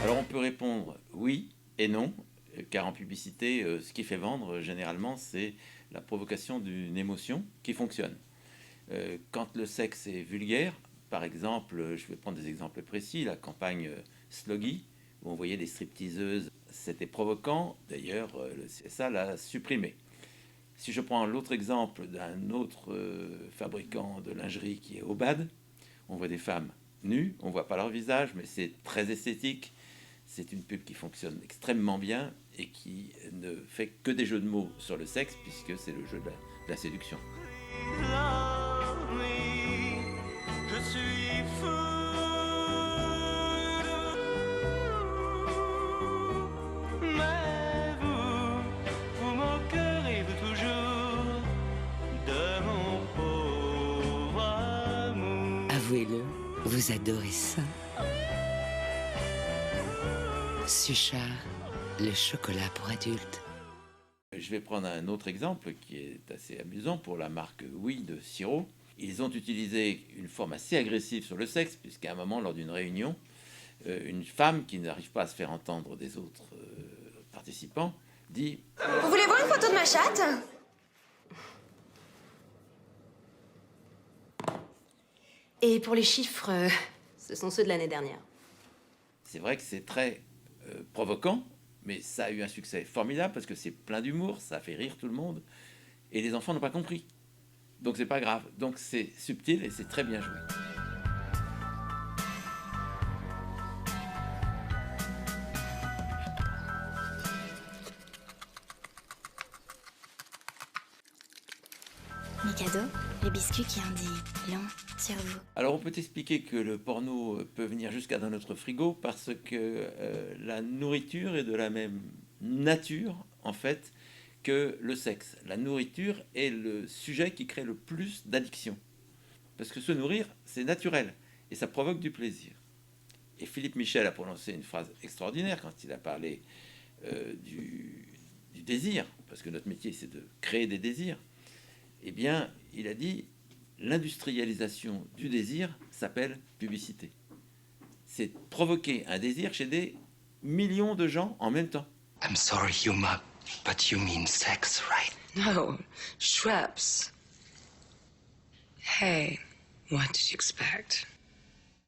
Alors on peut répondre oui et non, car en publicité, ce qui fait vendre, généralement, c'est la provocation d'une émotion qui fonctionne. Quand le sexe est vulgaire, par exemple, je vais prendre des exemples précis, la campagne Sloggy, où on voyait des stripteaseuses, c'était provoquant, d'ailleurs le CSA l'a supprimé. Si je prends l'autre exemple d'un autre fabricant de lingerie qui est Obad, on voit des femmes nues, on ne voit pas leur visage, mais c'est très esthétique. C'est une pub qui fonctionne extrêmement bien et qui ne fait que des jeux de mots sur le sexe, puisque c'est le jeu de la séduction. Je suis fou de vous, mais vous moquerez-vous toujours de mon pauvre amour. Avouez-le, vous adorez ça. Suchard, le chocolat pour adultes. Je vais prendre un autre exemple qui est assez amusant pour la marque Oui de sirop. Ils ont utilisé une forme assez agressive sur le sexe, puisqu'à un moment, lors d'une réunion, une femme qui n'arrive pas à se faire entendre des autres participants dit Vous voulez voir une photo de ma chatte? Et pour les chiffres, ce sont ceux de l'année dernière. c'est vrai que c'est très provoquant, mais ça a eu un succès formidable parce que c'est plein d'humour, ça fait rire tout le monde, et les enfants n'ont pas compris. Donc c'est pas grave. Donc c'est subtil et c'est très bien joué. Mikado, les biscuits qui en dit long sur vous. Alors on peut expliquer que le porno peut venir jusqu'à dans notre frigo parce que la nourriture est de la même nature en fait que le sexe. La nourriture est le sujet qui crée le plus d'addiction. Parce que se nourrir, c'est naturel et ça provoque du plaisir. Et Philippe Michel a prononcé une phrase extraordinaire quand il a parlé du désir, parce que notre métier c'est de créer des désirs. Eh bien, il a dit l'industrialisation du désir s'appelle publicité. C'est provoquer un désir chez des millions de gens en même temps. I'm sorry, Huma, but you mean sex, right? No, Schweppes. Hey, what did you expect?